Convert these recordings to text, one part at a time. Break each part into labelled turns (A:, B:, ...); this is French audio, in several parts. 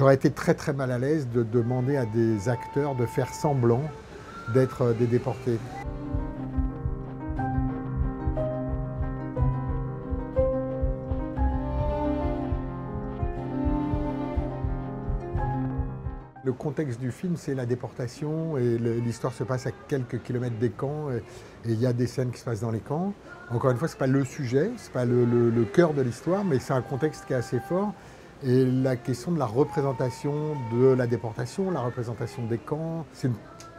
A: J'aurais été très très mal à l'aise de demander à des acteurs de faire semblant d'être des déportés. Le contexte du film, c'est la déportation et l'histoire se passe à quelques kilomètres des camps et il y a des scènes qui se passent dans les camps. Encore une fois, ce n'est pas le sujet, ce n'est pas le cœur de l'histoire, mais c'est un contexte qui est assez fort. Et la question de la représentation de la déportation, la représentation des camps, c'est une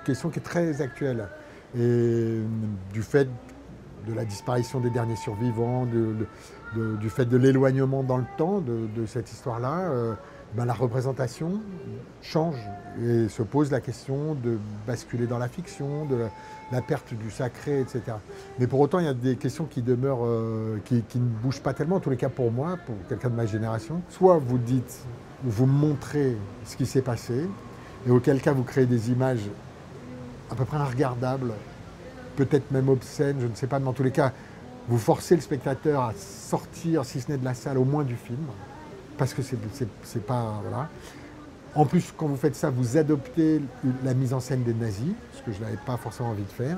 A: question qui est très actuelle. Et du fait de la disparition des derniers survivants, du fait de l'éloignement dans le temps de cette histoire-là, la représentation change et se pose la question de basculer dans la fiction, de la perte du sacré, etc. Mais pour autant, il y a des questions qui demeurent, qui ne bougent pas tellement, en tous les cas pour moi, pour quelqu'un de ma génération. Soit vous dites, vous montrez ce qui s'est passé, et auquel cas vous créez des images à peu près inregardables, peut-être même obscènes, je ne sais pas, mais en tous les cas, vous forcez le spectateur à sortir, si ce n'est de la salle, au moins du film, parce que c'est pas... Voilà. En plus, quand vous faites ça, vous adoptez la mise en scène des nazis, ce que je n'avais pas forcément envie de faire.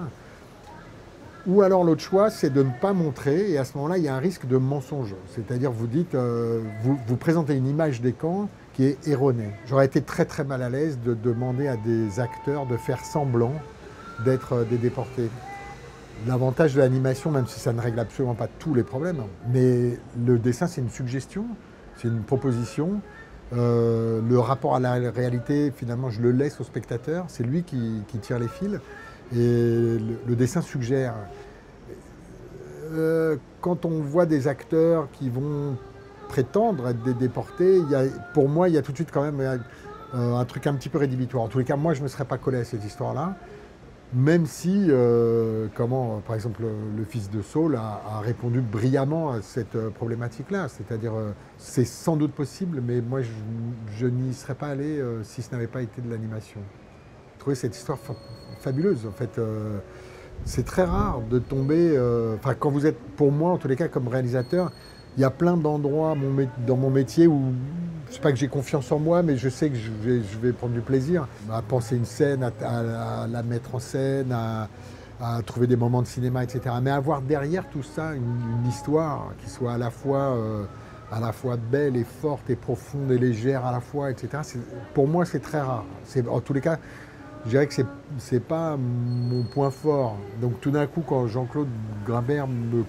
A: Ou alors l'autre choix, c'est de ne pas montrer, et à ce moment-là, il y a un risque de mensonge. C'est-à-dire, vous dites, vous présentez une image des camps qui est erronée. J'aurais été très très mal à l'aise de demander à des acteurs de faire semblant d'être des déportés. L'avantage de l'animation, même si ça ne règle absolument pas tous les problèmes, mais le dessin, c'est une suggestion, c'est une proposition. Le rapport à la réalité, finalement, je le laisse au spectateur. C'est lui qui tire les fils. Et le dessin suggère. Quand on voit des acteurs qui vont prétendre être des déportés, pour moi, il y a tout de suite quand même un truc un petit peu rédhibitoire. En tous les cas, moi, je ne me serais pas collé à cette histoire-là. Même si, par exemple, le fils de Saul a répondu brillamment à cette problématique-là. C'est-à-dire, c'est sans doute possible, mais moi, je n'y serais pas allé si ce n'avait pas été de l'animation. J'ai trouvé cette histoire fabuleuse, en fait. C'est très rare de tomber... quand vous êtes, pour moi, en tous les cas, comme réalisateur, il y a plein d'endroits dans mon métier où, je sais pas que j'ai confiance en moi, mais je sais que je vais prendre du plaisir à penser une scène, à la mettre en scène, à trouver des moments de cinéma, etc. Mais avoir derrière tout ça une histoire qui soit à la fois belle et forte et profonde et légère à la fois, etc. Pour moi, c'est très rare. En tous les cas, je dirais que c'est pas mon point fort. Donc tout d'un coup, quand Jean-Claude Grimbert me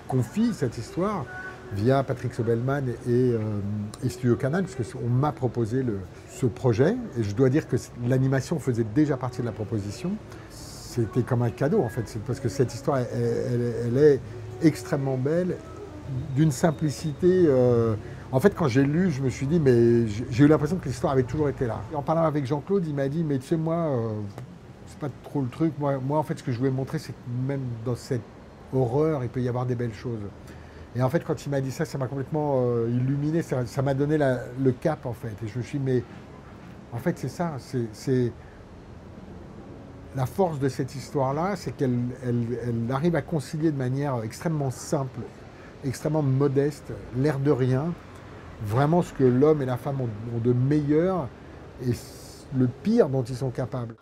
A: confie cette histoire, via Patrick Sobelman et Studio Canal, parce qu'on m'a proposé ce projet, et je dois dire que l'animation faisait déjà partie de la proposition. C'était comme un cadeau, en fait, parce que cette histoire, elle est extrêmement belle, d'une simplicité. En fait, quand j'ai lu, je me suis dit, mais j'ai eu l'impression que l'histoire avait toujours été là. En parlant avec Jean-Claude, il m'a dit, mais tu sais, moi, c'est pas trop le truc. Moi, en fait, ce que je voulais montrer, c'est que même dans cette horreur, il peut y avoir des belles choses. Et en fait, quand il m'a dit ça, ça m'a complètement illuminé, ça m'a donné le cap, en fait. Et je me suis dit, mais en fait, c'est ça, c'est la force de cette histoire-là, c'est qu'elle arrive à concilier de manière extrêmement simple, extrêmement modeste, l'air de rien, vraiment ce que l'homme et la femme ont de meilleur et le pire dont ils sont capables.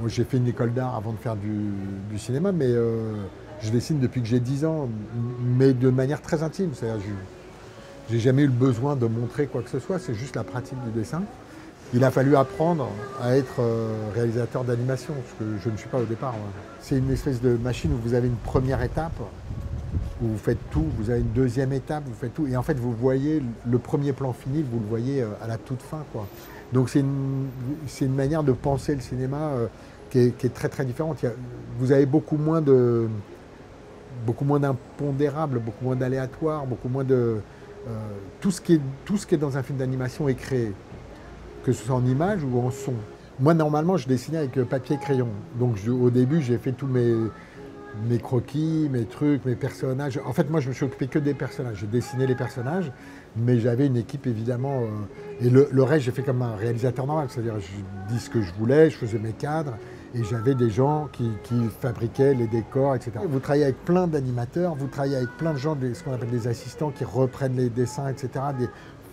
A: J'ai fait une école d'art avant de faire du cinéma, mais je dessine depuis que j'ai 10 ans, mais de manière très intime. C'est-à-dire, j'ai jamais eu le besoin de montrer quoi que ce soit, c'est juste la pratique du dessin. Il a fallu apprendre à être réalisateur d'animation, ce que je ne suis pas au départ. C'est une espèce de machine où vous avez une première étape, où vous faites tout, vous avez une deuxième étape, vous faites tout, et en fait vous voyez le premier plan fini, vous le voyez à la toute fin, quoi. Donc c'est une manière de penser le cinéma qui est très très différente. Vous avez beaucoup moins d'impondérables, beaucoup moins d'aléatoires, beaucoup moins de... tout ce qui est dans un film d'animation est créé, que ce soit en image ou en son. Moi, normalement, je dessinais avec papier et crayon. Donc au début, j'ai fait tous mes croquis, mes trucs, mes personnages. En fait, moi, je me suis occupé que des personnages. Je dessinais les personnages, mais j'avais une équipe évidemment. Et le reste, j'ai fait comme un réalisateur normal. C'est-à-dire, je dis ce que je voulais, je faisais mes cadres, et j'avais des gens qui fabriquaient les décors, etc. Vous travaillez avec plein d'animateurs, vous travaillez avec plein de gens, ce qu'on appelle des assistants, qui reprennent les dessins, etc.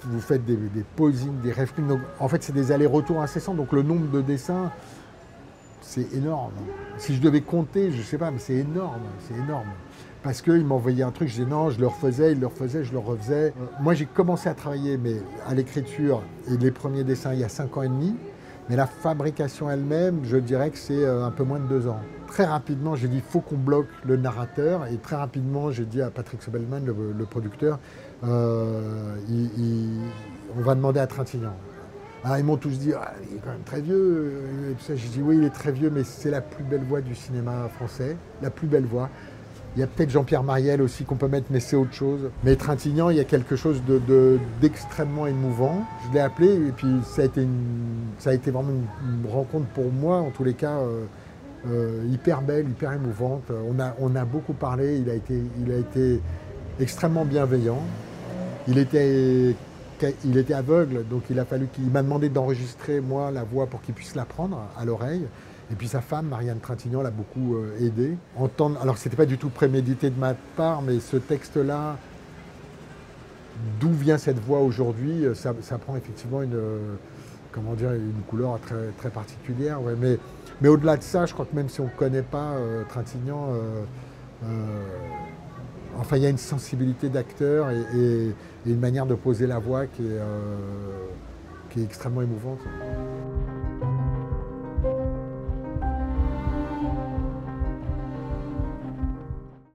A: Vous faites des posings, des refilms. Donc, en fait, c'est des allers-retours incessants. Donc, le nombre de dessins, c'est énorme. Si je devais compter, je ne sais pas, mais c'est énorme, c'est énorme. Parce qu'ils m'envoyaient un truc, je disais non, je le refaisais, ils le refaisaient, je le refaisais. Moi, j'ai commencé à travailler à l'écriture et les premiers dessins il y a 5 ans et demi. Mais la fabrication elle-même, je dirais que c'est un peu moins de 2 ans. Très rapidement, j'ai dit il faut qu'on bloque le narrateur. Et très rapidement, j'ai dit à Patrick Sobelman, le producteur, on va demander à Trintignant. Alors, ils m'ont tous dit ah, il est quand même très vieux. Et tout ça. J'ai dit oui, il est très vieux, mais c'est la plus belle voix du cinéma français, la plus belle voix. Il y a peut-être Jean-Pierre Mariel aussi qu'on peut mettre, mais c'est autre chose. Mais Trintignant, il y a quelque chose d'extrêmement émouvant. Je l'ai appelé et puis ça a été vraiment une rencontre pour moi, en tous les cas, hyper belle, hyper émouvante. On a beaucoup parlé, il a été extrêmement bienveillant. Il était aveugle, donc il m'a demandé d'enregistrer, moi, la voix pour qu'il puisse la prendre à l'oreille. Et puis sa femme, Marianne Trintignant, l'a beaucoup aidé. Alors, ce n'était pas du tout prémédité de ma part, mais ce texte-là, d'où vient cette voix aujourd'hui, ça prend effectivement une couleur très, très particulière. Ouais. Mais au-delà de ça, je crois que même si on ne connaît pas Trintignant, enfin, il y a une sensibilité d'acteur et une manière de poser la voix qui est extrêmement émouvante.